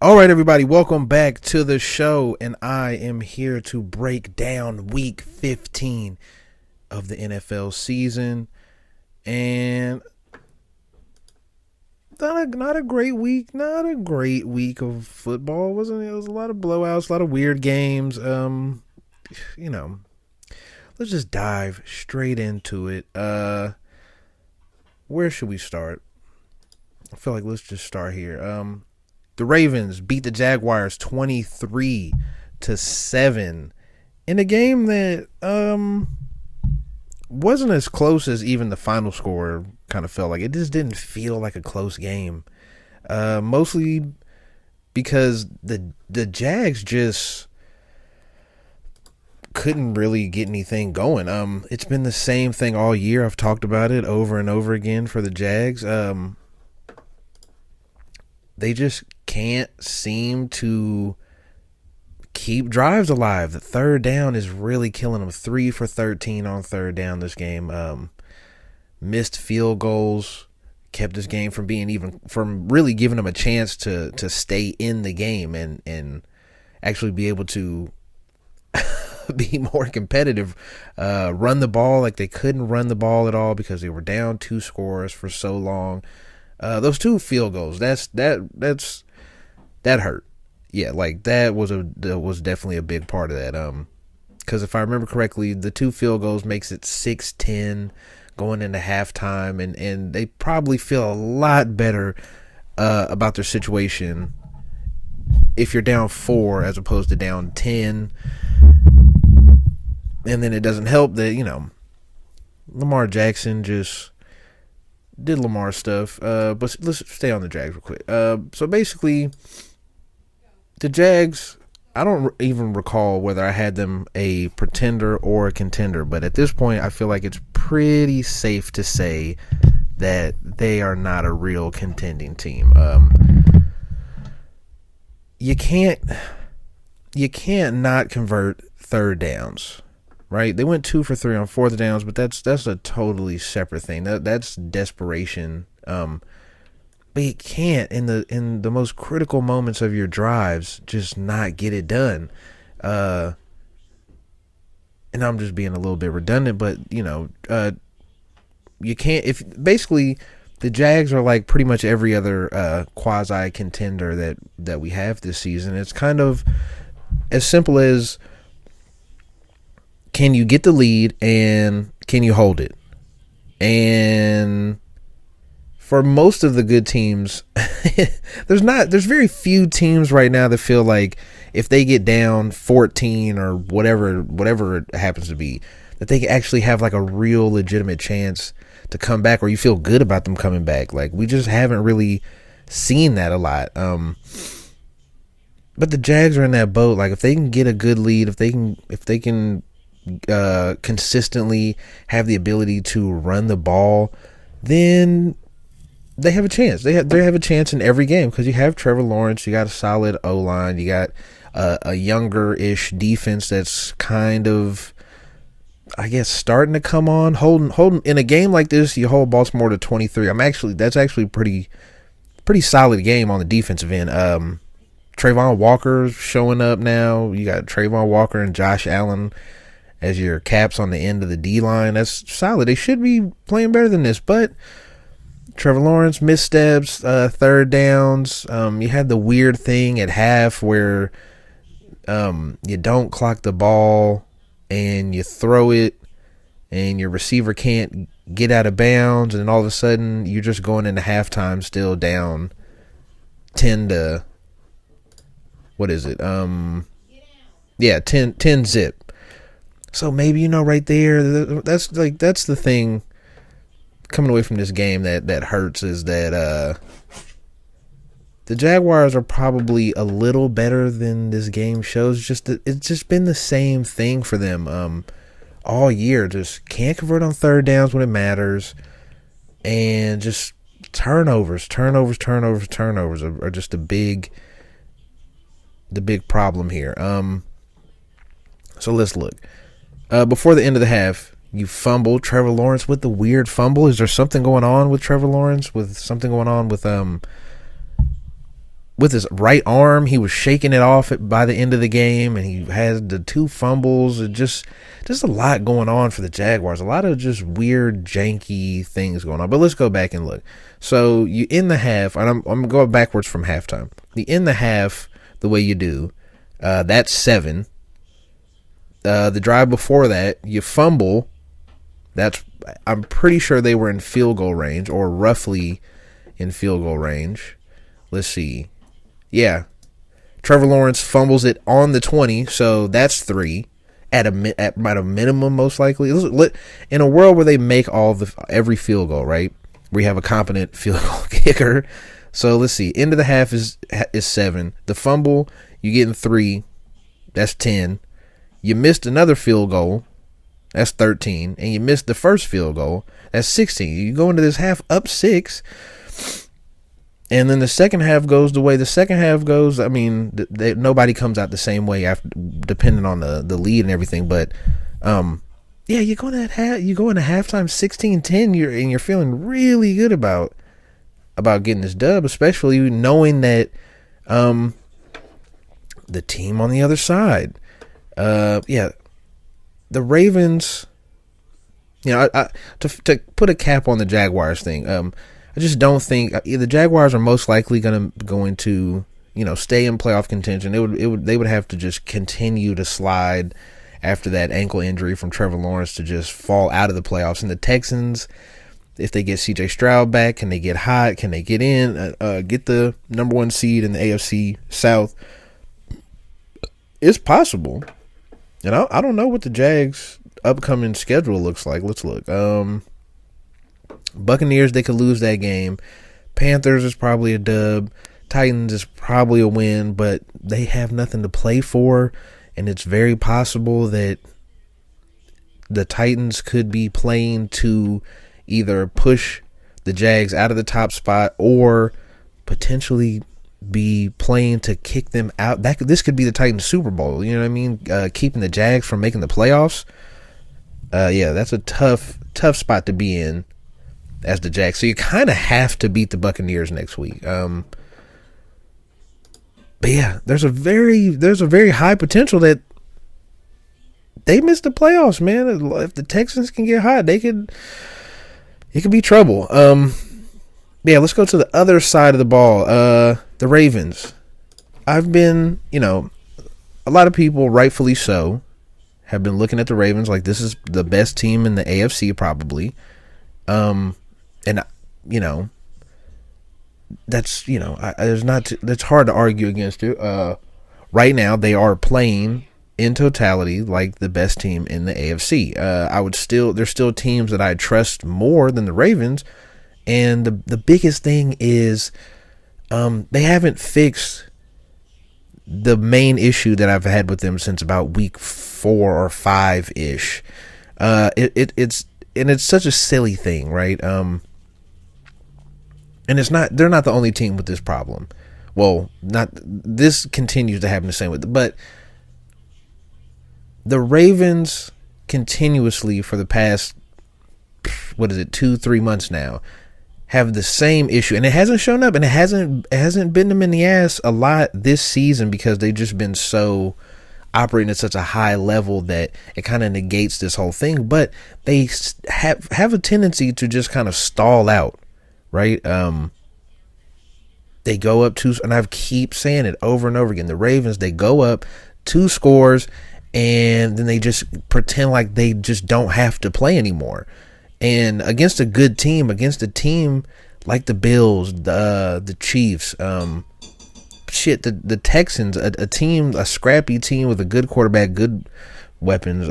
All right, everybody, welcome back to the show, and I am here to break down Week 15 of the NFL season. And not a great week, not a great week of football, wasn't it? It was a lot of blowouts, a lot of weird games. You know, let's just dive straight into it. Where should we start? I feel like let's just start here. The Ravens beat the Jaguars 23-7 in a game that wasn't as close as even the final score kind of felt like. It just didn't feel like a close game. Mostly because the Jags just couldn't really get anything going. It's been the same thing all year. I've talked about it over and over again for the Jags. They just can't seem to keep drives alive. The third down is really killing them. 3 for 13 on third down this game. Missed field goals kept this game from really giving them a chance to stay in the game and actually be able to be more competitive. Run the ball like they couldn't run the ball at all because they were down 2 scores for so long. Those 2 field goals, that hurt. Yeah, like that was definitely a big part of that. Because if I remember correctly, the 2 field goals makes it 6-10 going into halftime, and they probably feel a lot better about their situation if you're down 4 as opposed to down 10. And then it doesn't help that Lamar Jackson just did Lamar stuff, but let's stay on the Jags real quick. So basically, the Jags, I don't even recall whether I had them a pretender or a contender, but at this point, I feel like it's pretty safe to say that they are not a real contending team. You can't not convert third downs. Right, they went 2 for 3 on fourth downs, but that's a totally separate thing. That's desperation. But you can't in the most critical moments of your drives just not get it done. And I'm just being a little bit redundant, but you can't. If basically the Jags are like pretty much every other quasi contender that we have this season. It's kind of as simple as, can you get the lead and can you hold it? And for most of the good teams, there's very few teams right now that feel like if they get down 14 or whatever it happens to be, that they actually have like a real legitimate chance to come back, or you feel good about them coming back. Like, we just haven't really seen that a lot. But the Jags are in that boat. Like, if they can get a good lead, if they can consistently have the ability to run the ball, then they have a chance. They have a chance in every game because you have Trevor Lawrence, you got a solid O-line, you got a younger-ish defense that's kind of, I guess, starting to come on. Holding in a game like this, you hold Baltimore to 23. That's actually pretty solid game on the defensive end. Trayvon Walker's showing up now. You got Trayvon Walker and Josh Allen as your caps on the end of the D-line. That's solid. They should be playing better than this, but Trevor Lawrence, missteps, third downs. You had the weird thing at half where you don't clock the ball and you throw it and your receiver can't get out of bounds, and all of a sudden you're just going into halftime still down 10 to, what is it? 10 zip. So maybe, right there, that's the thing coming away from this game that hurts, is that the Jaguars are probably a little better than this game shows. It's just been the same thing for them all year. Just can't convert on third downs when it matters, and just turnovers are just the big problem here. So let's look. Before the end of the half, you fumbled. Trevor Lawrence with the weird fumble. Is there something going on with Trevor Lawrence? With something going on with with his right arm. He was shaking it off by the end of the game, and he had the 2 fumbles. And just a lot going on for the Jaguars. A lot of just weird, janky things going on. But let's go back and look. So you end the half, and I'm going backwards from halftime. You end the half the way you do. That's 7. The drive before that, you fumble. I'm pretty sure they were in field goal range, or roughly in field goal range. Let's see. Yeah. Trevor Lawrence fumbles it on the 20, so that's 3 at a minimum, most likely. In a world where they make every field goal, right? We have a competent field goal kicker. So let's see. End of the half is 7. The fumble, you getting 3. That's 10. You missed another field goal. That's 13. And you missed the first field goal. That's 16. You go into this half up 6. And then the second half goes the way the second half goes. I mean, nobody comes out the same way after, depending on the lead and everything. But, yeah, you go into halftime 16-10, and you're feeling really good about getting this dub, especially knowing that the team on the other side. The Ravens, to put a cap on the Jaguars thing, I just don't think the Jaguars are most likely going to stay in playoff contention. They would have to just continue to slide after that ankle injury from Trevor Lawrence to just fall out of the playoffs. And the Texans, if they get C.J. Stroud back, can they get hot? Can they get in, get the number 1 seed in the AFC South? It's possible. And I don't know what the Jags' upcoming schedule looks like. Let's look. Buccaneers, they could lose that game. Panthers is probably a dub. Titans is probably a win, but they have nothing to play for. And it's very possible that the Titans could be playing to either push the Jags out of the top spot or potentially be playing to kick them out. This could be the Titans Super Bowl. You know what I mean? Keeping the Jags from making the playoffs. Yeah, that's a tough spot to be in as the Jags. So you kind of have to beat the Buccaneers next week. But yeah, there's a very high potential that they miss the playoffs, man. If the Texans can get hot, it could be trouble. Yeah, let's go to the other side of the ball. The Ravens. I've been, a lot of people, rightfully so, have been looking at the Ravens like this is the best team in the AFC probably. And that's, that's hard to argue against it. Right now they are playing in totality like the best team in the AFC. There's still teams that I trust more than the Ravens. And the biggest thing is they haven't fixed the main issue that I've had with them since about week 4 or 5-ish. It's such a silly thing, right? And they're not the only team with this problem. Well, this continues to happen the same way, but the Ravens continuously for the past 2-3 months now have the same issue, and it hasn't shown up, and it hasn't bitten them in the ass a lot this season because they've just been so operating at such a high level that it kind of negates this whole thing. But they have a tendency to just kind of stall out, right? They go up 2, and I keep saying it over and over again. The Ravens, they go up 2 scores, and then they just pretend like they just don't have to play anymore. And against a good team, against a team like the Bills, the Chiefs, the Texans, a scrappy team with a good quarterback, good weapons,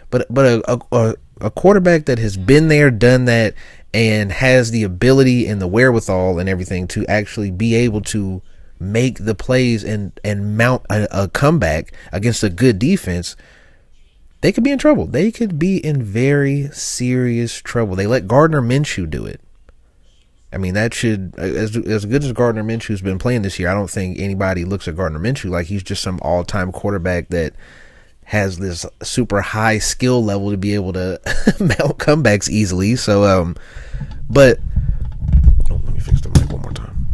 but a quarterback that has been there, done that, and has the ability and the wherewithal and everything to actually be able to make the plays and mount a comeback against a good defense. They could be in trouble. They could be in very serious trouble. They let Gardner Minshew do it. I mean, that should, as good as Gardner Minshew's been playing this year, I don't think anybody looks at Gardner Minshew like he's just some all-time quarterback that has this super high skill level to be able to mount comebacks easily. So, but let me fix the mic one more time.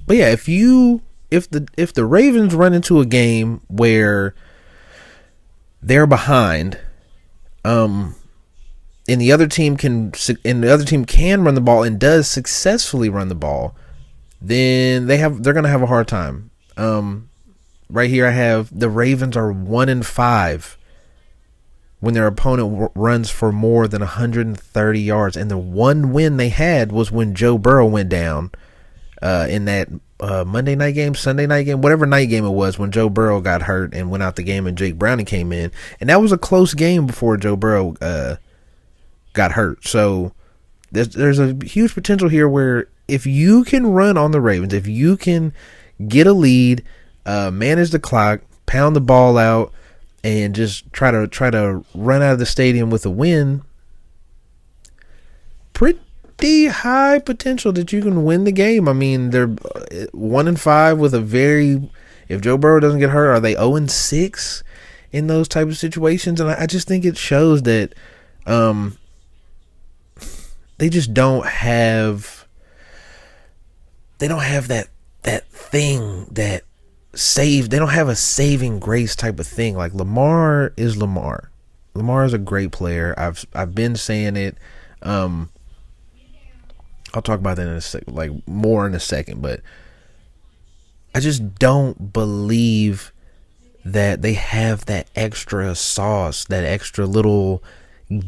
But yeah, if the Ravens run into a game where they're behind, and the other team can run the ball and does successfully run the ball, then they're gonna have a hard time. Right here I have the Ravens are 1-5 when their opponent runs for more than 130 yards, and the one win they had was when Joe Burrow went down in that Monday night game, Sunday night game, whatever night game it was, when Joe Burrow got hurt and went out the game and Jake Browning came in, and that was a close game before Joe Burrow got hurt. So there's a huge potential here where if you can run on the Ravens, if you can get a lead, manage the clock, pound the ball out, and just try to run out of the stadium with a win, pretty high potential that you can win the game. I mean, they're 1-5 with a very, if Joe Burrow doesn't get hurt, are they 0-6 in those type of situations? And I just think it shows that they just don't have that thing that save. They don't have a saving grace type of thing. Like Lamar is Lamar. Lamar is a great player. I've been saying it. I'll talk about that in a second, like more in a second, but I just don't believe that they have that extra sauce, that extra little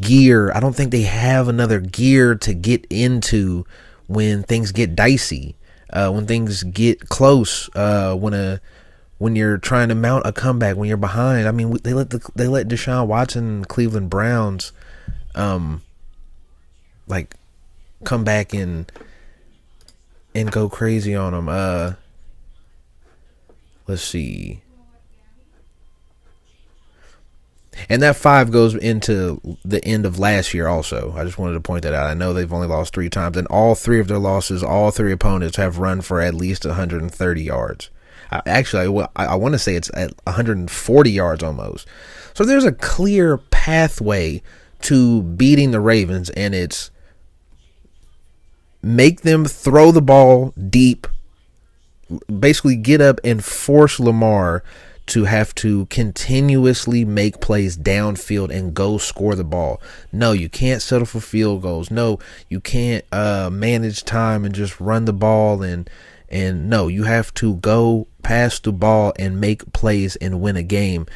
gear. I don't think they have another gear to get into when things get dicey, when things get close, when you're trying to mount a comeback, when you're behind. I mean, they let Deshaun Watson, Cleveland Browns, like come back and go crazy on them. Let's see. And that 5 goes into the end of last year also. I just wanted to point that out. I know they've only lost 3 times, and all 3 of their losses, all 3 opponents have run for at least 130 yards. I want to say it's at 140 yards almost. So there's a clear pathway to beating the Ravens, and it's make them throw the ball deep, basically get up and force Lamar to have to continuously make plays downfield and go score the ball. No, you can't settle for field goals. No, you can't manage time and just run the ball, and no, you have to go pass the ball and make plays and win a game.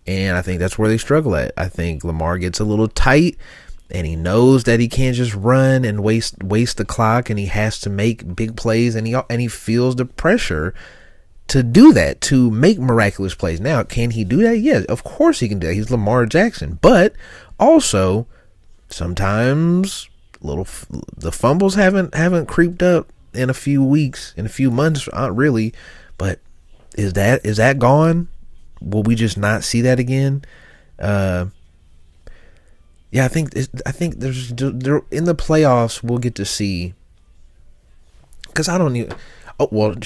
And I think that's where they struggle at. I think Lamar gets a little tight, and he knows that he can't just run and waste the clock, and he has to make big plays, and he feels the pressure to do that, to make miraculous plays. Now, can he do that? Yes, of course he can do that. He's Lamar Jackson. But also, sometimes the fumbles haven't creeped up in a few weeks, in a few months, not really. But is that gone? Will we just not see that again? Yeah, I think there's in the playoffs we'll get to see. Because I don't even. Oh, well,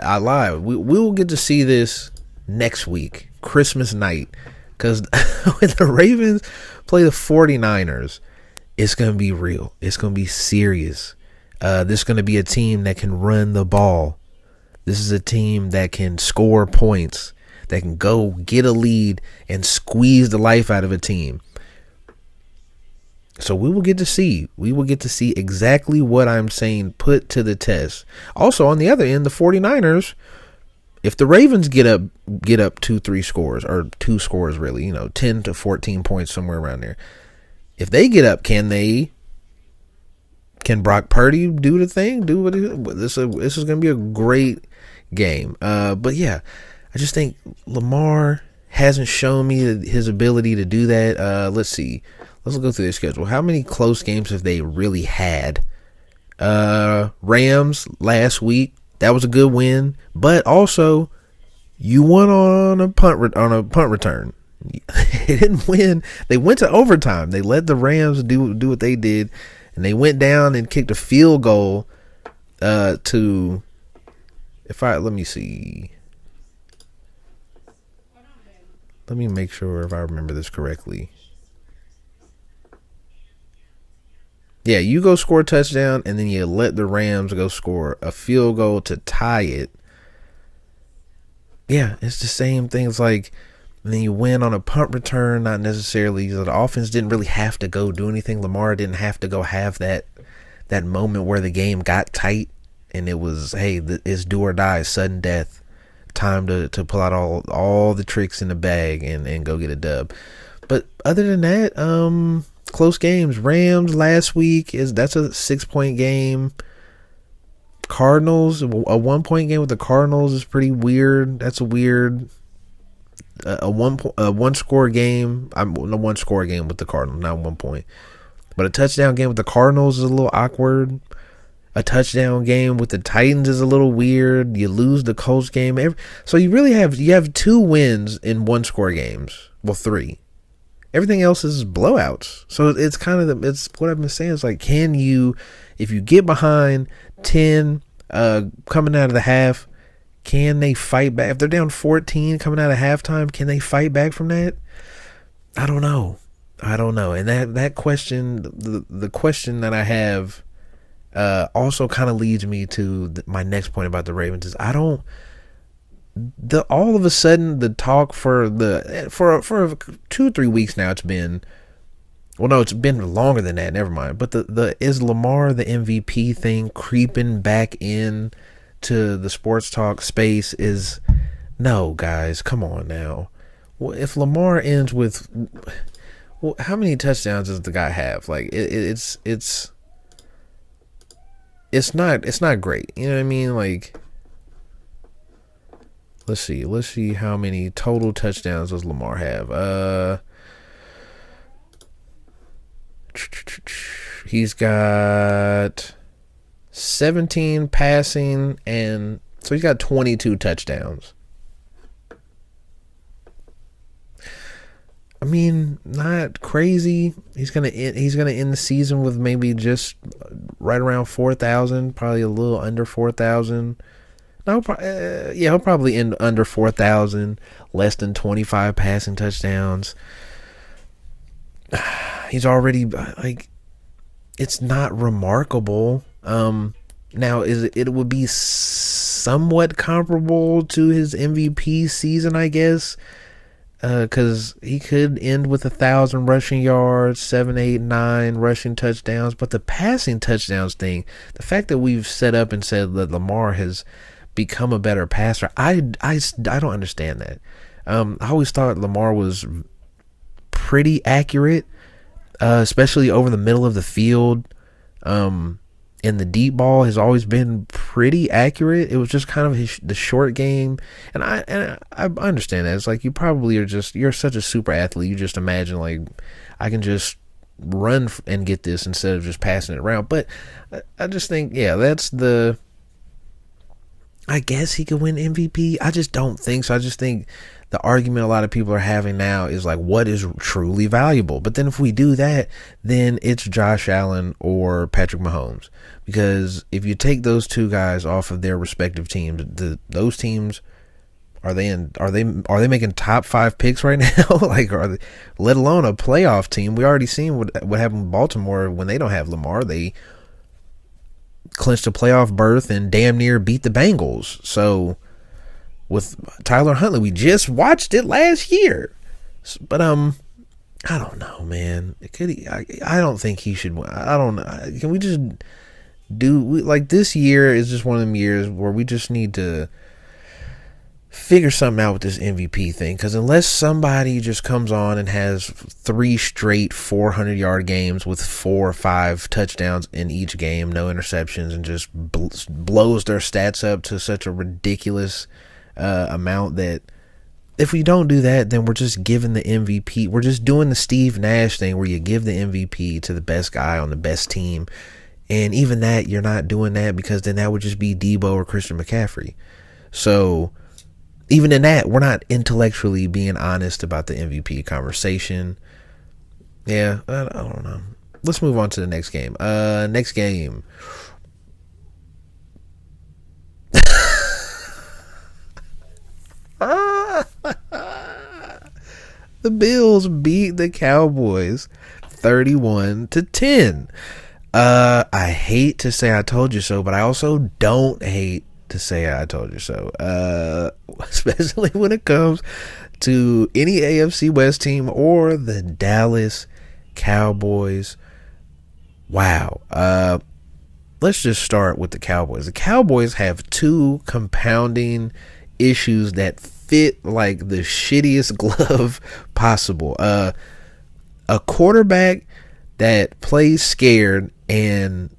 I lied. We will get to see this next week, Christmas night. Because when the Ravens play the 49ers, it's going to be real. It's going to be serious. This is going to be a team that can run the ball. This is a team that can score points, that can go get a lead and squeeze the life out of a team. So we will get to see exactly what I'm saying put to the test. Also, on the other end, the 49ers, if the Ravens get up 2-3 scores, or 2 scores really, 10 to 14 points, somewhere around there. If they get up, can Brock Purdy do the thing? Do what this is going to be a great game. But yeah, I just think Lamar hasn't shown me his ability to do that. Let's see. Let's go through their schedule. How many close games have they really had? Rams last week. That was a good win. But also, you won on a punt return. They didn't win. They went to overtime. They let the Rams do what they did, and they went down and kicked a field goal to. Let me see. Let me make sure if I remember this correctly. Yeah, you go score a touchdown, and then you let the Rams go score a field goal to tie it. Yeah, it's the same thing. It's like, and then you win on a punt return, not necessarily. The offense didn't really have to go do anything. Lamar didn't have to go have that moment where the game got tight, and it was, hey, it's do or die, sudden death, time to pull out all the tricks in the bag and go get a dub. But other than that, close games. Rams last week that's a 6-point game. Cardinals, a 1-point game with the Cardinals is pretty weird. That's a weird a one score game. I'm a 1-score game with the Cardinals, not 1 point. But a touchdown game with the Cardinals is a little awkward. A touchdown game with the Titans is a little weird. You lose the Colts game. So you really have 2 wins in 1-score games. Well, 3. Everything else is blowouts. So it's kind of it's what I've been saying. It's like, can you, if you get behind 10 coming out of the half, can they fight back? If they're down 14 coming out of halftime, can they fight back from that? I don't know. And that question, the question that I have, also kind of leads me to my next point about the Ravens is all of a sudden the talk for 2-3 weeks now, it's been longer than that, never mind, but the is Lamar the MVP thing creeping back in to the sports talk space is, no, guys, come on now. Well, if Lamar ends with, well, how many touchdowns does the guy have? Like it's not great, you know what I mean? Like, let's see how many total touchdowns does Lamar have. He's got 17 passing, and so he's got 22 touchdowns. I mean, not crazy. He's gonna end the season with maybe just right around 4,000, probably a little under 4,000. No, he'll probably end under 4,000, less than 25 passing touchdowns. He's already, like, it's not remarkable. Now it would be somewhat comparable to his MVP season, I guess, because he could end with 1,000 rushing yards, 7, 8, 9 rushing touchdowns. But the passing touchdowns thing, the fact that we've set up and said that Lamar has become a better passer, I don't understand that. I always thought Lamar was pretty accurate, especially over the middle of the field. And the deep ball has always been pretty accurate. It was just kind of the short game, and I understand that. It's like, you probably you're such a super athlete. You just imagine, like, I can just run and get this instead of just passing it around. But I just think, yeah, I guess he could win MVP. I just don't think so. I just think the argument a lot of people are having now is like, what is truly valuable? But then if we do that, then it's Josh Allen or Patrick Mahomes. Because if you take those two guys off of their respective teams, those teams, are they making top 5 picks right now? Like, let alone a playoff team? We already seen what happened with Baltimore when they don't have Lamar. They clinched a playoff berth and damn near beat the Bengals. So with Tyler Huntley, we just watched it last year. But I don't know, man. I don't think he should win. I don't know. Can we just like, this year is just one of them years where we just need to figure something out with this MVP thing, because unless somebody just comes on and has 3 straight 400-yard games with 4 or 5 touchdowns in each game, no interceptions, and just blows their stats up to such a ridiculous amount, that if we don't do that, then we're just giving the MVP. We're just doing the Steve Nash thing where you give the MVP to the best guy on the best team. And even that, you're not doing that, because then that would just be Debo or Christian McCaffrey. So even in that, we're not intellectually being honest about the MVP conversation. Yeah, I don't know. Let's move on to the next game. Next game. The Bills beat the Cowboys 31-10. I hate to say I told you so, but I also don't hate to say I told you so. Especially when it comes to any AFC West team or the Dallas Cowboys. Wow. Let's just start with the Cowboys. The Cowboys have two compounding issues that fit like the shittiest glove possible. A quarterback that plays scared and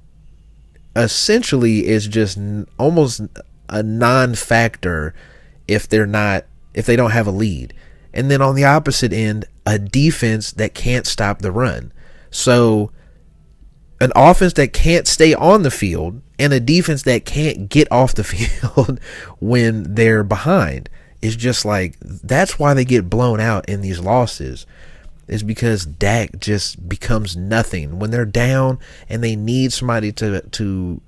essentially is just almost a non-factor if they don't have a lead. And then on the opposite end, a defense that can't stop the run. So an offense that can't stay on the field and a defense that can't get off the field when they're behind. It's just like, that's why they get blown out in these losses, is because Dak just becomes nothing when they're down and they need somebody to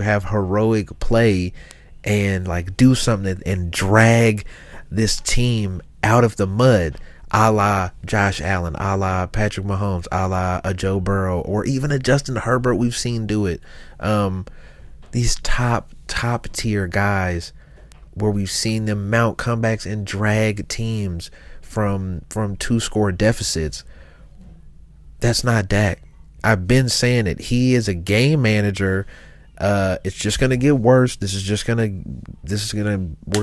have heroic play and like do something and drag this team out of the mud, a la Josh Allen, a la Patrick Mahomes, a la a Joe Burrow, or even a Justin Herbert. We've seen do it. These top tier guys where we've seen them mount comebacks and drag teams from 2-score deficits. That's not Dak. I've been saying it. He is a game manager. It's just gonna get worse. We're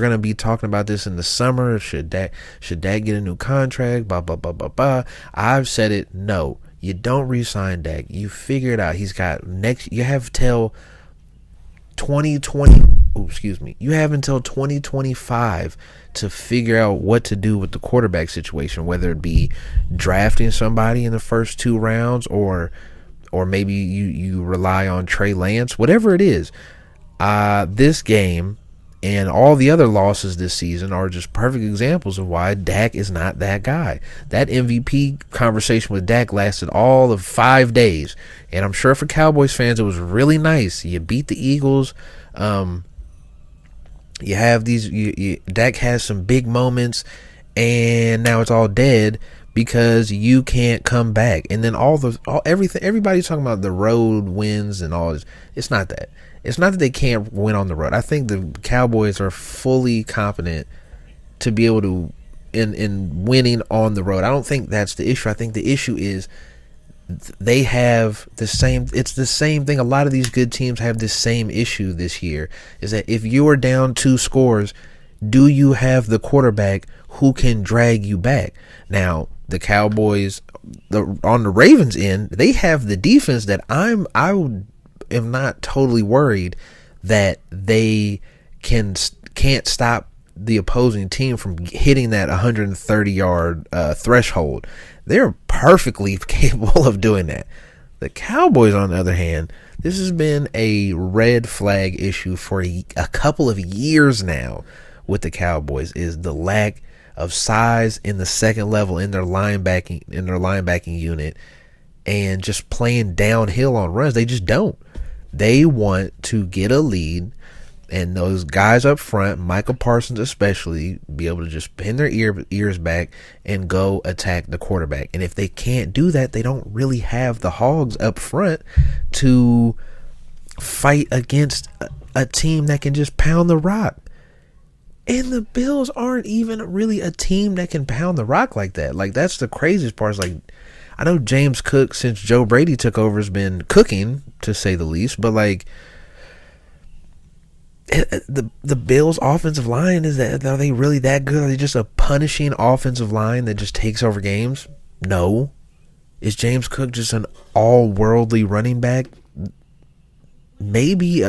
gonna be talking about this in the summer. Should Dak get a new contract? Blah blah blah blah blah. I've said it. No, you don't re-sign Dak. You figure it out. He's got you have till 2020. Oh, excuse me. You have until 2025 to figure out what to do with the quarterback situation, whether it be drafting somebody in the first 2 rounds or maybe you rely on Trey Lance, whatever it is. This game and all the other losses this season are just perfect examples of why Dak is not that guy. That MVP conversation with Dak lasted all of 5 days, and I'm sure for Cowboys fans it was really nice. You beat the Eagles. You have these. Dak has some big moments, and now it's all dead because you can't come back. And then everybody's talking about the road wins and all this. It's not that. It's not that they can't win on the road. I think the Cowboys are fully competent to be able to in winning on the road. I don't think that's the issue. I think the issue is they have the same. It's the same thing. A lot of these good teams have this same issue this year, is that if you are down 2 scores, do you have the quarterback who can drag you back? Now, the Cowboys, on the Ravens end, they have the defense that I am not totally worried that they can't stop the opposing team from hitting that 130-yard threshold. They're perfectly capable of doing that. The Cowboys, on the other hand, this has been a red flag issue for a couple of years now with the Cowboys, is the lack of size in the second level in their linebacking unit, and just playing downhill on runs. They just don't. They want to get a lead, and those guys up front, Michael Parsons especially, be able to just pin their ears back and go attack the quarterback. And if they can't do that, they don't really have the hogs up front to fight against a team that can just pound the rock. And the Bills aren't even really a team that can pound the rock like that. Like, that's the craziest part. Is like, I know James Cook, since Joe Brady took over, has been cooking, to say the least. But like, the Bills' offensive line, are they really that good? Are they just a punishing offensive line that just takes over games? No. Is James Cook just an all-worldly running back? Maybe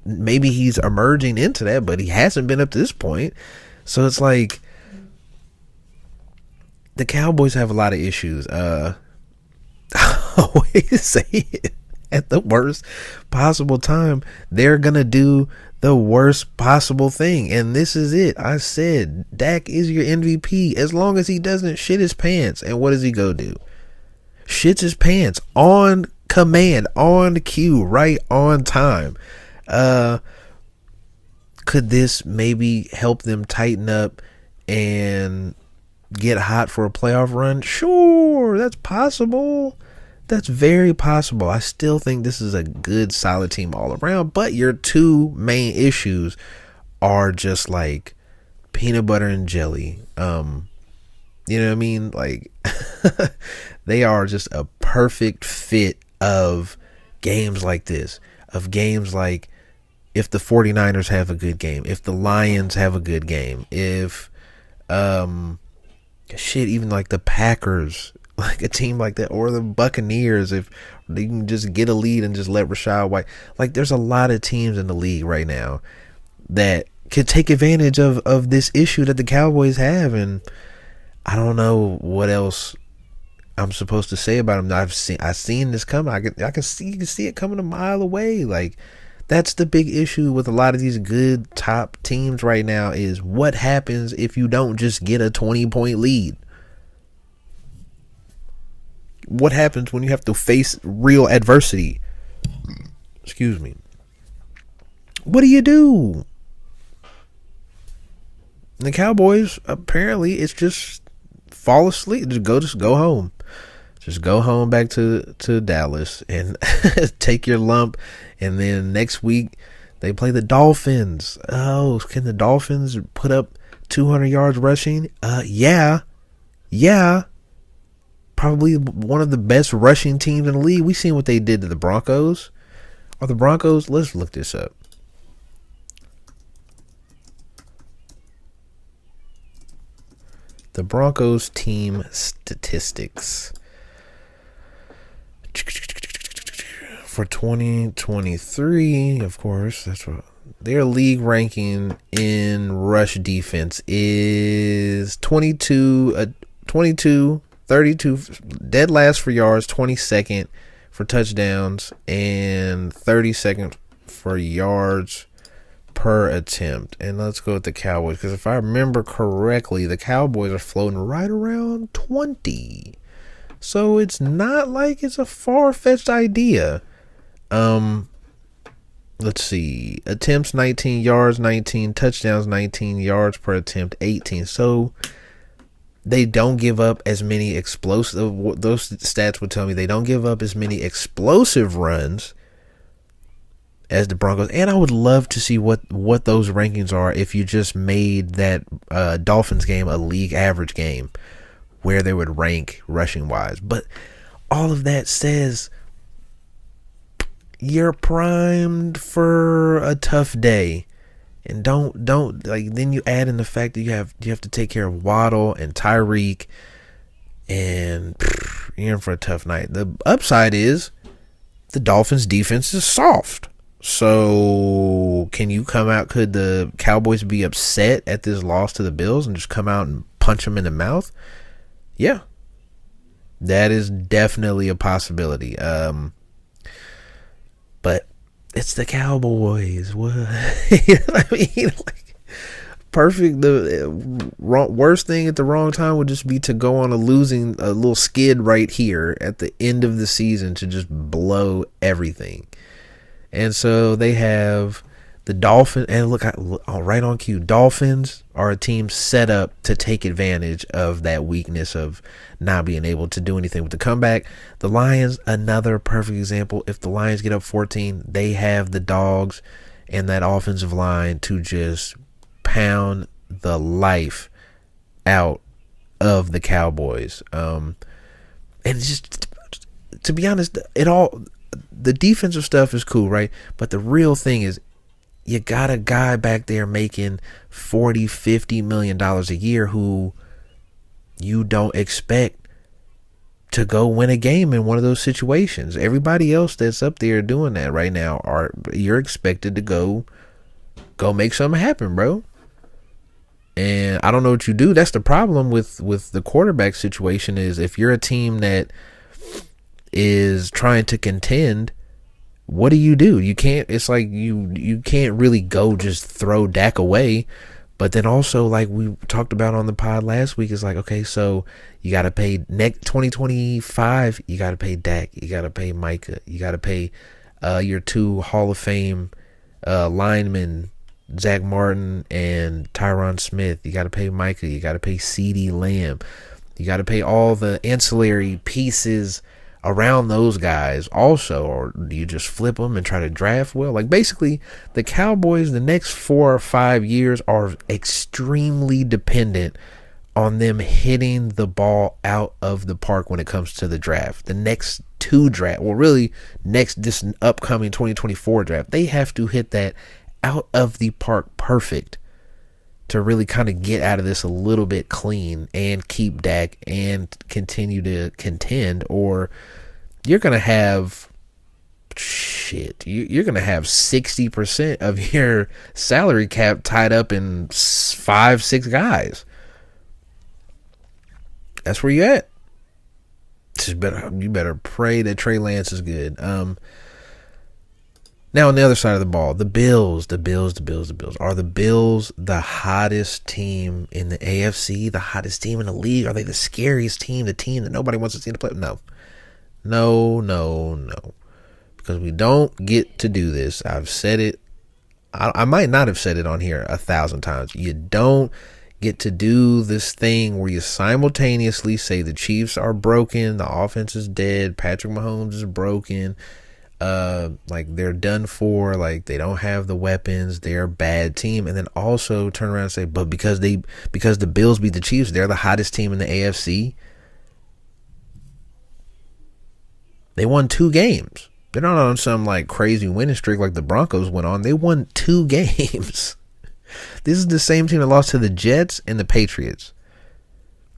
he's emerging into that, but he hasn't been up to this point. So it's like, the Cowboys have a lot of issues. I always say it, at the worst possible time, they're gonna do the worst possible thing, and this is it. I said Dak is your MVP as long as he doesn't shit his pants. And what does he go do? Shits his pants on command, on cue, right on time. Could this maybe help them tighten up and get hot for a playoff run? Sure, that's possible. That's very possible. I still think this is a good, solid team all around. But your two main issues are just like peanut butter and jelly. You know what I mean? Like they are just a perfect fit of games like this. Of games like if the 49ers have a good game, if the Lions have a good game, if even like the Packers, like a team like that, or the Buccaneers, if they can just get a lead and just let Rachaad White, like there's a lot of teams in the league right now that could take advantage of this issue that the Cowboys have. And I don't know what else I'm supposed to say about them. I've seen this coming. I can see it coming a mile away. Like that's the big issue with a lot of these good top teams right now is what happens if you don't just get a 20-point lead. What happens when you have to face real adversity? Excuse me. What do you do? The Cowboys, apparently, it's just fall asleep. Just go home. Just go home back to Dallas and take your lump. And then next week, they play the Dolphins. Oh, can the Dolphins put up 200 yards rushing? Yeah. Probably one of the best rushing teams in the league. We seen what they did to the Broncos. Are the Broncos? Let's look this up. The Broncos team statistics for 2023, of course, that's what their league ranking in rush defense is 22, 32, dead last for yards, 22nd for touchdowns, and 32nd for yards per attempt. And let's go with the Cowboys, because if I remember correctly, the Cowboys are floating right around 20. So it's not like it's a far-fetched idea. Let's see. Attempts 19, yards 19, touchdowns 19, yards per attempt 18. So they don't give up as many explosive, those stats would tell me they don't give up as many explosive runs as the Broncos. And I would love to see what those rankings are if you just made that Dolphins game a league average game, where they would rank rushing wise. But all of that says you're primed for a tough day. And don't like, then you add in the fact that you have to take care of Waddle and Tyreek, and you're in for a tough night. The upside is the Dolphins defense is soft. So can you come out? Could the Cowboys be upset at this loss to the Bills and just come out and punch them in the mouth? Yeah, that is definitely a possibility. But it's the Cowboys. What? I mean, like, perfect. The worst thing at the wrong time would just be to go on a little skid right here at the end of the season to just blow everything. And so they have the Dolphins, and look, right on cue, Dolphins are a team set up to take advantage of that weakness of not being able to do anything with the comeback. The Lions, another perfect example. If the Lions get up 14, they have the dogs and that offensive line to just pound the life out of the Cowboys. And just, to be honest, the defensive stuff is cool, right? But the real thing is, you got a guy back there making $40-50 million a year who you don't expect to go win a game in one of those situations. Everybody else that's up there doing that right now, you're expected to go make something happen, bro. And I don't know what you do. That's the problem with the quarterback situation, is if you're a team that is trying to contend, what do? You can't, it's like you can't really go just throw Dak away. But then also, like we talked about on the pod last week, is like, okay, so you got to pay 2025, you got to pay Dak, you got to pay Micah, you got to pay your two Hall of Fame linemen, Zach Martin and Tyron Smith. You got to pay Micah, you got to pay CeeDee Lamb, you got to pay all the ancillary pieces around those guys also, or do you just flip them and try to draft well? Like, basically, the Cowboys, the next 4 or 5 years are extremely dependent on them hitting the ball out of the park when it comes to the draft. The next 2 draft, well, really, this upcoming 2024 draft, they have to hit that out of the park perfect to really kind of get out of this a little bit clean and keep Dak and continue to contend, or you're going to have you're going to have 60% of your salary cap tied up in 5-6 guys. That's where you at. You better pray that Trey Lance is good. Now on the other side of the ball, the Bills. Are the Bills the hottest team in the AFC? The hottest team in the league? Are they the scariest team? The team that nobody wants to see to play? No. Because we don't get to do this. I've said it. I might not have said it on here 1,000 times. You don't get to do this thing where you simultaneously say the Chiefs are broken, the offense is dead, Patrick Mahomes is broken, like they're done for, like they don't have the weapons, they're a bad team, and then also turn around and say, but because the Bills beat the Chiefs, they're the hottest team in the AFC. They won 2 games. They're not on some like crazy winning streak like the Broncos went on. They won 2 games. This is the same team that lost to the Jets and the Patriots.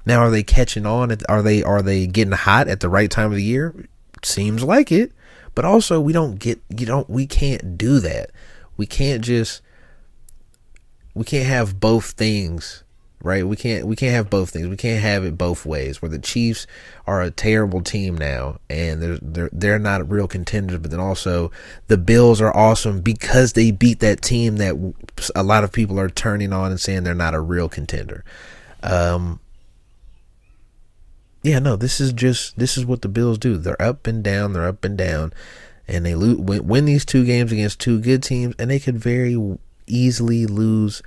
Now, are they catching on? Are they getting hot at the right time of the year? Seems like it. But also, we can't do that. We can't have both things, right? We can't have both things. We can't have it both ways, where the Chiefs are a terrible team now and they're not real contenders, but then also the Bills are awesome because they beat that team that a lot of people are turning on and saying they're not a real contender. This is what the Bills do. They're up and down, and they win these 2 games against 2 good teams, and they could very easily lose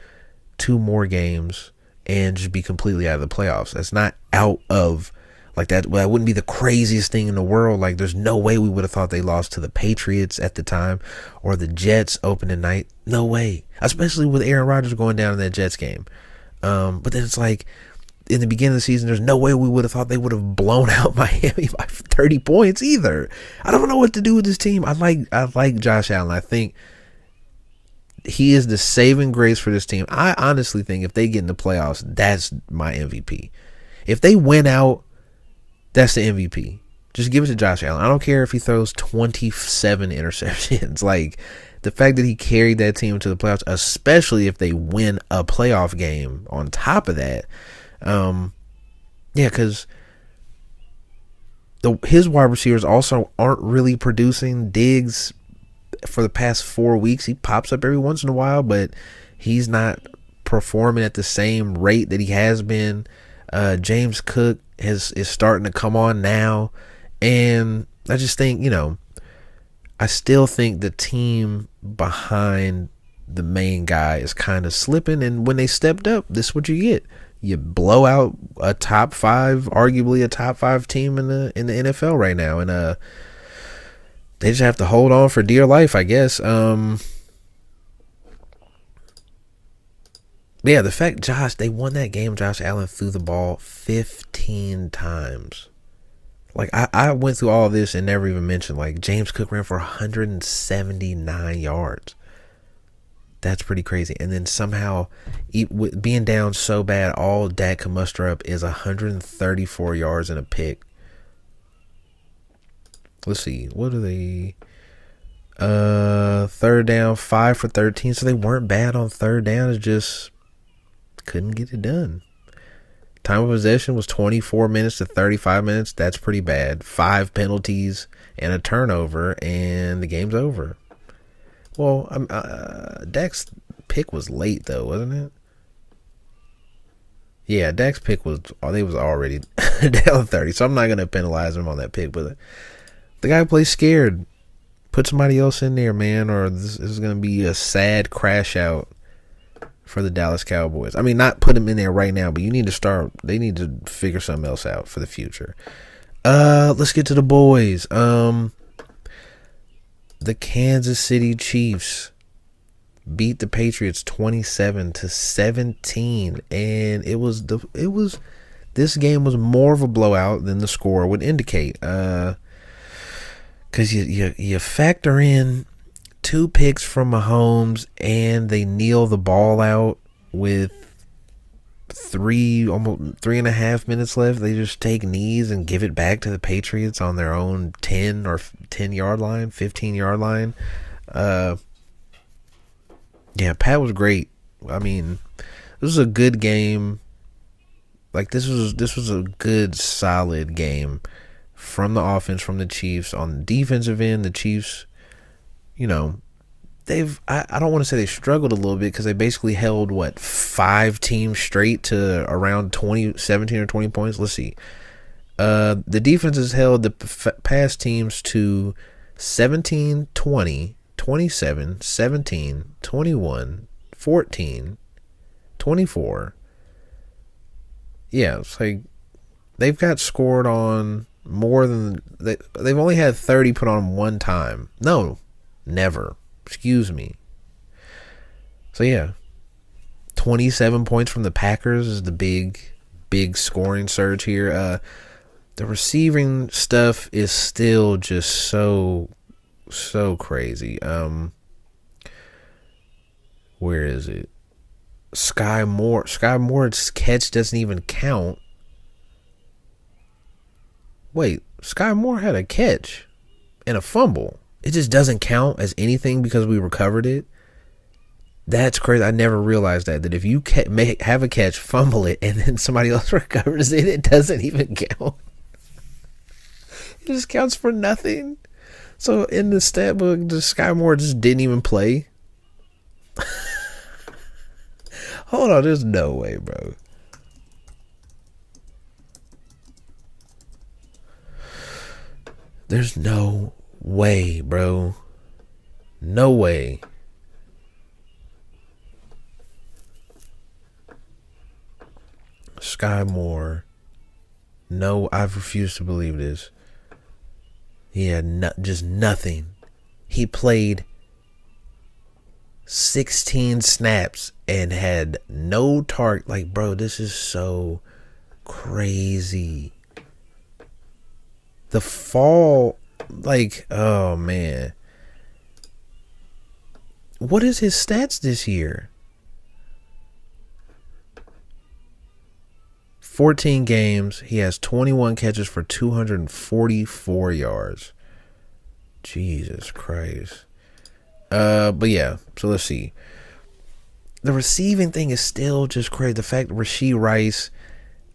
2 more games and just be completely out of the playoffs. That's not out of like that. Well, that wouldn't be the craziest thing in the world. Like, there's no way we would have thought they lost to the Patriots at the time or the Jets opening night. No way, especially with Aaron Rodgers going down in that Jets game. But then it's like, in the beginning of the season, there's no way we would have thought they would have blown out Miami by 30 points either. I don't know what to do with this team. I like Josh Allen. I think he is the saving grace for this team. I honestly think if they get in the playoffs, that's my MVP. If they win out, that's the MVP. Just give it to Josh Allen. I don't care if he throws 27 interceptions. Like, the fact that he carried that team to the playoffs, especially if they win a playoff game on top of that. Because his wide receivers also aren't really producing. Diggs, for the past 4 weeks, he pops up every once in a while, but he's not performing at the same rate that he has been. James Cook is starting to come on now, and I just think, I still think the team behind the main guy is kind of slipping, and when they stepped up, this is what you get. You blow out a top 5, arguably a top 5 team in the NFL right now, and they just have to hold on for dear life, I guess. The fact they won that game, Josh Allen threw the ball 15 times. Like, I went through all of this and never even mentioned, like, James Cook ran for 179 yards. That's pretty crazy. And then somehow, being down so bad, all Dak can muster up is 134 yards and a pick. Let's see. What are they? Third down, 5 for 13. So they weren't bad on third down. It's just couldn't get it done. Time of possession was 24 minutes to 35 minutes. That's pretty bad. 5 penalties and a turnover, and the game's over. Well, Dak's pick was late, though, wasn't it? Yeah, Dak's pick was already down 30, so I'm not going to penalize him on that pick. But the guy plays scared. Put somebody else in there, man, or this is going to be a sad crash out for the Dallas Cowboys. I mean, not put him in there right now, but they need to figure something else out for the future. Let's get to the boys. The Kansas City Chiefs beat the Patriots 27-17, and this game was more of a blowout than the score would indicate. Because you factor in 2 picks from Mahomes, and they kneel the ball out with almost 3.5 minutes left. They just take knees and give it back to the Patriots on their own 10 yard line, 15 yard line. Yeah, Pat was great. I mean, this was a good game. Like this was a good, solid game from the offense, from the Chiefs. On the defensive end, the Chiefs, you know, I don't want to say they struggled a little bit, because they basically held 5 teams straight to around 17 or 20 points. Let's see. The defense has held the past teams to 17, 20, 27, 17, 21, 14, 24. Yeah, it's like they've got scored on more than they've only had 30 put on one time. No, never. Excuse me. So yeah, 27 points from the Packers is the big scoring surge here. The receiving stuff is still just so crazy. Where is it? Sky Moore's catch doesn't even count. Wait, Sky Moore had a catch and a fumble. It just doesn't count as anything because we recovered it. That's crazy. I never realized that if you have a catch, fumble it, and then somebody else recovers it, it doesn't even count. It just counts for nothing. So in the stat book, the Sky Moore just didn't even play. Hold on, there's no way, bro. There's no way, bro. No way. Sky Moore. No, I refuse to believe this. He had just nothing. He played 16 snaps and had no target. Like, bro, this is so crazy. The fall, like, oh man. What is his stats this year? 14 games. He has 21 catches for 244 yards. Jesus Christ. But yeah, so let's see. The receiving thing is still just crazy. The fact that Rashee Rice,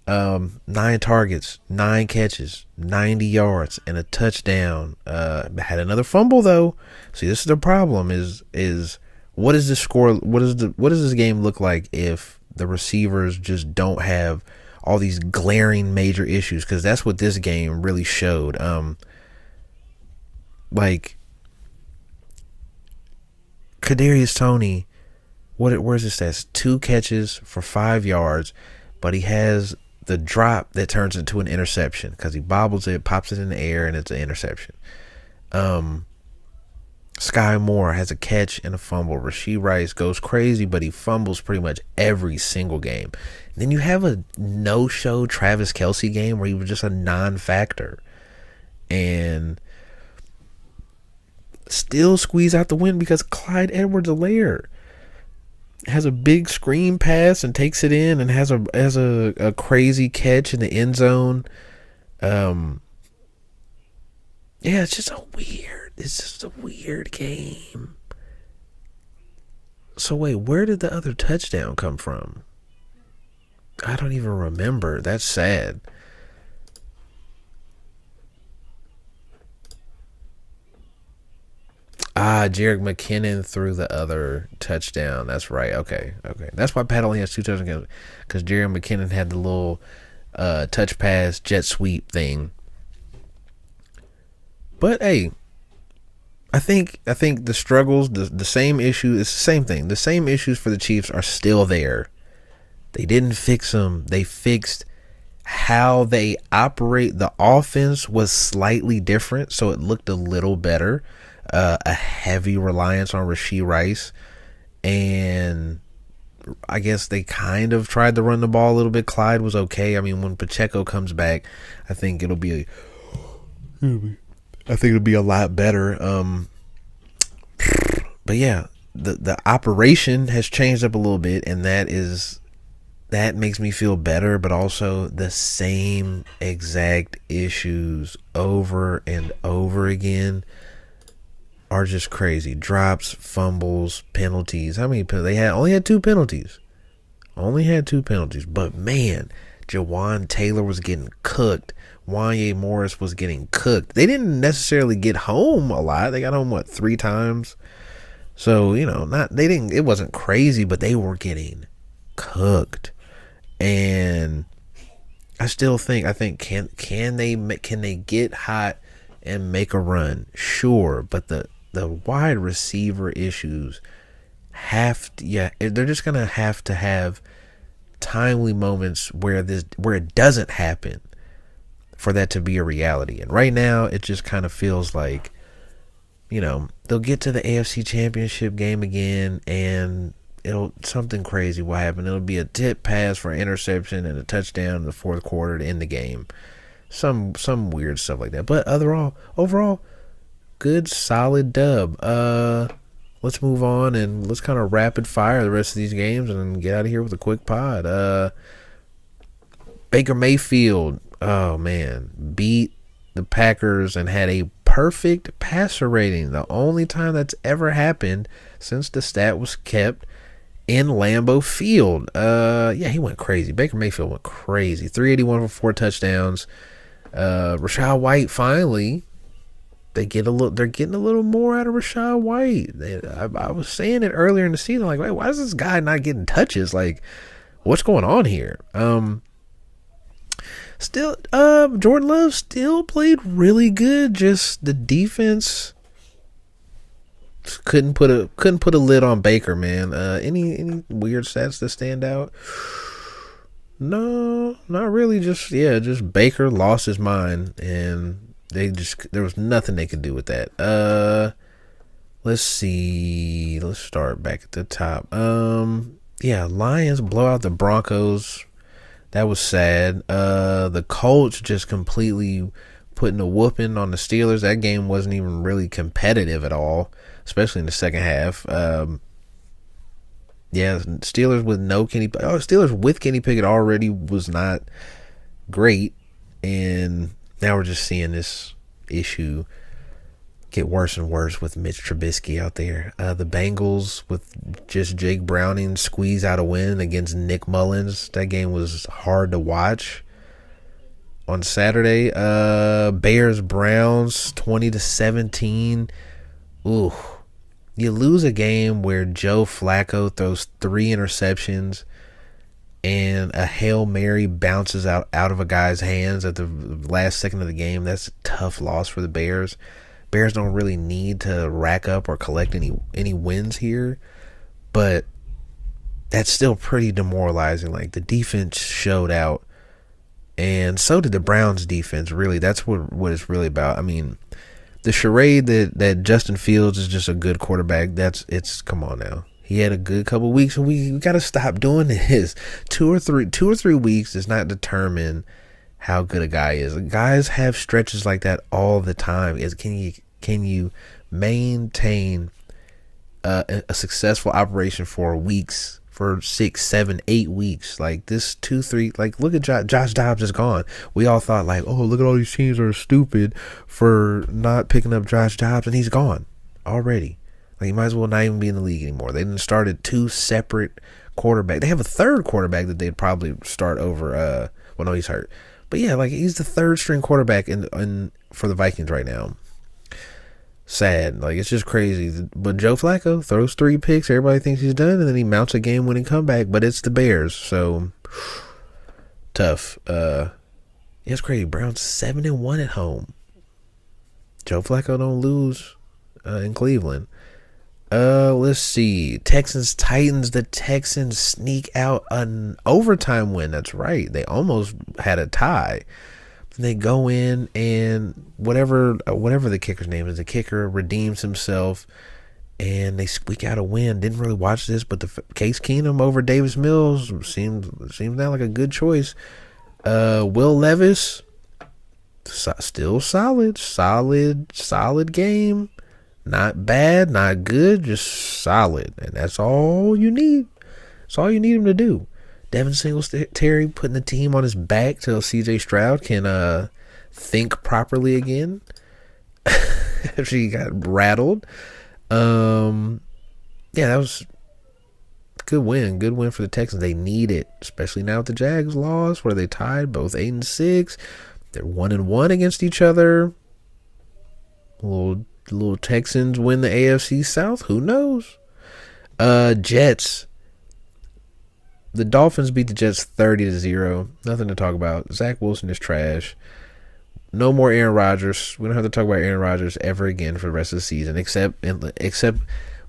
9 targets, 9 catches, 90 yards, and a touchdown. Had another fumble though. See, this is the problem. Is what is the score? What does this game look like if the receivers just don't have all these glaring major issues? Because that's what this game really showed. Like Kadarius Toney, where's his stats? 2 catches for 5 yards, but he has the drop that turns into an interception because he bobbles it, pops it in the air, and it's an interception. Sky Moore has a catch and a fumble. Rashee Rice goes crazy, but he fumbles pretty much every single game. And then you have a no-show Travis Kelce game where he was just a non-factor. And still squeeze out the win because Clyde Edwards-Helaire has a big screen pass and takes it in and has a crazy catch in the end zone. Yeah, it's just a weird game. So wait, where did the other touchdown come from? I don't even remember. That's sad. Jerick McKinnon threw the other touchdown. That's right. Okay. That's why Pat only has 2 touchdowns, because Jerick McKinnon had the little touch pass, jet sweep thing. But hey, I think the struggles, the same issue, it's the same thing. The same issues for the Chiefs are still there. They didn't fix them. They fixed how they operate the offense was slightly different, so it looked a little better. A heavy reliance on Rashee Rice, and I guess they kind of tried to run the ball a little bit. Clyde was okay. I mean, when Pacheco comes back, I think it'll be a lot better. But yeah, the operation has changed up a little bit, and that makes me feel better. But also the same exact issues over and over again are just crazy. Drops, fumbles, penalties. How many penalties? They only had two penalties. But man, Jawan Taylor was getting cooked. Wanye Morris was getting cooked. They didn't necessarily get home a lot. They got home 3 times. So, it wasn't crazy, but they were getting cooked. And I think can they get hot and make a run? Sure, but the wide receiver issues they're just gonna have to have timely moments where it doesn't happen for that to be a reality. And right now it just kind of feels like, they'll get to the AFC Championship game again and something crazy will happen. It'll be a tip pass for an interception and a touchdown in the fourth quarter to end the game. Some weird stuff like that. But overall, good solid dub. Let's move on and let's kind of rapid fire the rest of these games and get out of here with a quick pod. Baker Mayfield, oh man, beat the Packers and had a perfect passer rating. The only time that's ever happened since the stat was kept in Lambeau Field. He went crazy. Baker Mayfield went crazy. 381 for 4 touchdowns. Rachaad White finally, they're getting a little more out of Rachaad White. I was saying it earlier in the season, like, wait, why is this guy not getting touches? Like, what's going on here? Still, Jordan Love still played really good. Just the defense couldn't put a lid on Baker, man. Any weird stats that stand out? No, not really. Just Baker lost his mind, and there was nothing they could do with that. Let's see. Let's start back at the top. Lions blow out the Broncos. That was sad. The Colts just completely putting a whooping on the Steelers. That game wasn't even really competitive at all, especially in the second half. Steelers with Kenny Pickett already was not great, and now we're just seeing this issue get worse and worse with Mitch Trubisky out there. The Bengals with just Jake Browning squeeze out a win against Nick Mullins. That game was hard to watch. On Saturday, Bears Browns 20-17. Ooh. You lose a game where Joe Flacco throws 3 interceptions and a Hail Mary bounces out of a guy's hands at the last second of the game. That's a tough loss for the Bears. Bears don't really need to rack up or collect any wins here, but that's still pretty demoralizing. Like, the defense showed out, and so did the Browns defense, really. That's what it's really about. I mean, the charade that Justin Fields is just a good quarterback, come on now. He had a good couple weeks, and we got to stop doing this. 2 or 3 weeks does not determine how good a guy is. Guys have stretches like that all the time. Can you maintain a successful operation for weeks, for 6, 7, 8 weeks? Like this 2, 3, like look at Josh Dobbs is gone. We all thought like, oh, look at all these teams are stupid for not picking up Josh Dobbs, and he's gone already. Like, he might as well not even be in the league anymore. They didn't started 2 separate quarterbacks. They have a third quarterback that they'd probably start over. No, he's hurt. But yeah, like, he's the third string quarterback in for the Vikings right now. Sad. Like, it's just crazy. But Joe Flacco throws 3 picks. Everybody thinks he's done, and then he mounts a game-winning comeback. But it's the Bears, so tough. It's crazy. Browns 7-1 at home. Joe Flacco don't lose in Cleveland. Let's see. Texans Titans. The Texans sneak out an overtime win. That's right. They almost had a tie. They go in and whatever the kicker's name is, the kicker redeems himself and they squeak out a win. Didn't really watch this, but the Case Keenum over Davis Mills seems now like a good choice. Will Levis, still solid game. Not bad, not good, just solid, and that's all you need. That's all you need him to do. Devin Singletary putting the team on his back till C.J. Stroud can think properly again after he got rattled. Yeah, that was good win for the Texans. They need it, especially now with the Jags lost, where they tied both 8-6. They're 1-1 against each other. Little Texans win the AFC South. Who knows? Jets. The Dolphins beat the Jets 30-0. Nothing to talk about. Zach Wilson is trash. No more Aaron Rodgers. We don't have to talk about Aaron Rodgers ever again for the rest of the season, except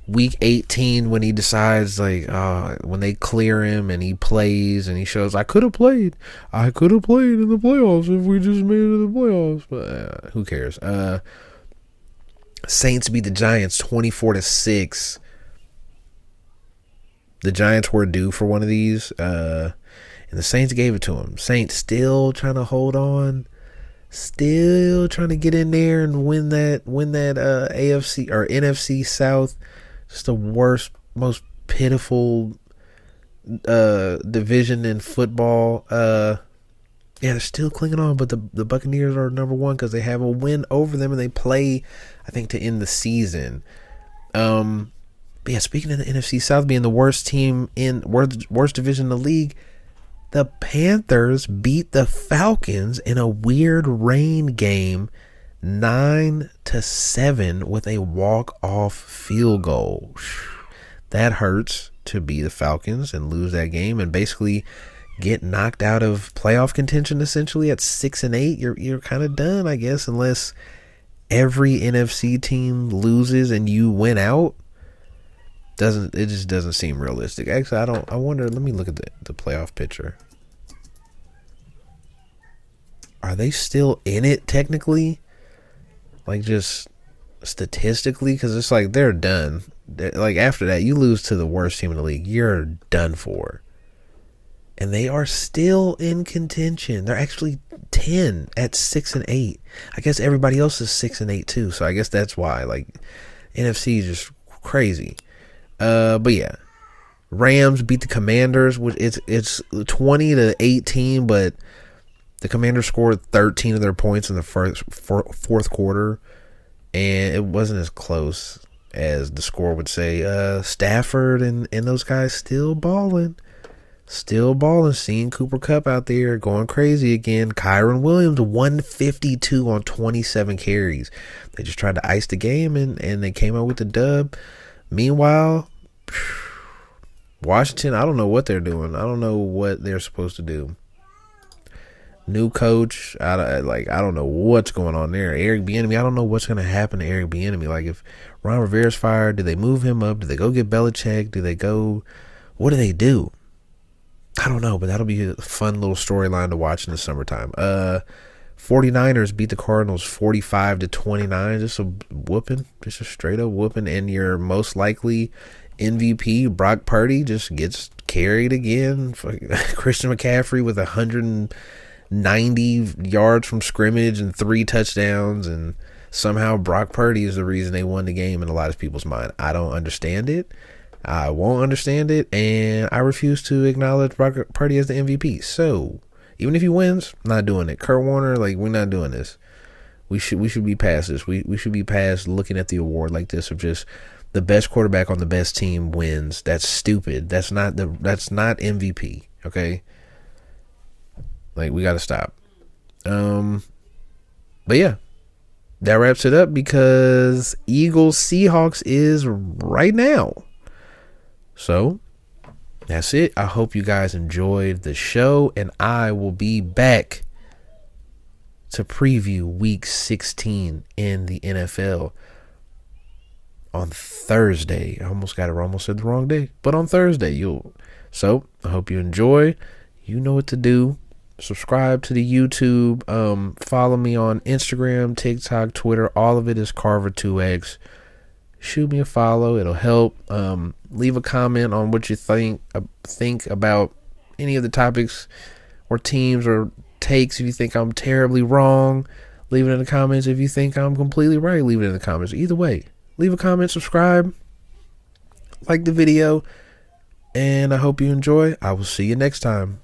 week 18 when he decides, when they clear him and he plays and he shows, I could have played in the playoffs if we just made it to the playoffs. But who cares? Saints beat the Giants 24-6. The Giants were due for one of these, and the Saints gave it to them. Saints still trying to hold on, still trying to get in there and win that AFC or NFC South. Just the worst, most pitiful division in football. Yeah, they're still clinging on, but the Buccaneers are number one because they have a win over them and they play, I think, to end the season. But yeah, speaking of the NFC South being the worst team in worst division in the league, the Panthers beat the Falcons in a weird rain game 9-7 with a walk-off field goal. That hurts to be the Falcons and lose that game and basically get knocked out of playoff contention essentially at 6-8. You're kind of done, I guess, unless every NFC team loses and you win out. It just doesn't seem realistic. Actually, I wonder, let me look at the playoff picture. Are they still in it technically? Like just statistically? Because it's like they're done. After that, you lose to the worst team in the league, you're done for. And they are still in contention. They're actually 10 at 6-8. I guess everybody else is 6-8 too. So I guess that's why. NFC is just crazy. But yeah, Rams beat the Commanders. It's 20-18, but the Commanders scored 13 of their points in the fourth quarter, and it wasn't as close as the score would say. Stafford and those guys still balling. Seeing Cooper Kupp out there going crazy again. Kyron Williams 152 on 27 carries. They just tried to ice the game and they came out with the dub. Meanwhile, Washington, I don't know what they're doing. I don't know what they're supposed to do. New coach, I don't know what's going on there. Eric Bieniemy, I don't know what's going to happen to Eric Bieniemy. If Ron Rivera's fired, do they move him up? Do they go get Belichick? What do they do? I don't know, but that'll be a fun little storyline to watch in the summertime. 49ers beat the Cardinals 45-29. Just a whooping. Just a straight up whooping. And your most likely MVP, Brock Purdy, just gets carried again. Christian McCaffrey with 190 yards from scrimmage and 3 touchdowns. And somehow Brock Purdy is the reason they won the game in a lot of people's mind. I don't understand it. I won't understand it. And I refuse to acknowledge Brock Purdy as the MVP. So even if he wins, I'm not doing it. Kurt Warner, we're not doing this. We should be past this. We should be past looking at the award like this of just the best quarterback on the best team wins. That's stupid. That's not MVP. Okay, we got to stop. But yeah, that wraps it up because Eagles Seahawks is right now. So that's it. I hope you guys enjoyed the show, and I will be back to preview week 16 in the NFL on Thursday. I almost got it wrong, almost said the wrong day, but on Thursday so I hope you enjoy. You know what to do. Subscribe to the YouTube. Follow me on Instagram, TikTok, Twitter. All of it is Carver2X. Shoot me a follow. It'll help. Leave a comment on what you think about any of the topics or teams or takes. If you think I'm terribly wrong, leave it in the comments. If you think I'm completely right, leave it in the comments. Either way, leave a comment, subscribe, like the video, and I hope you enjoy. I will see you next time.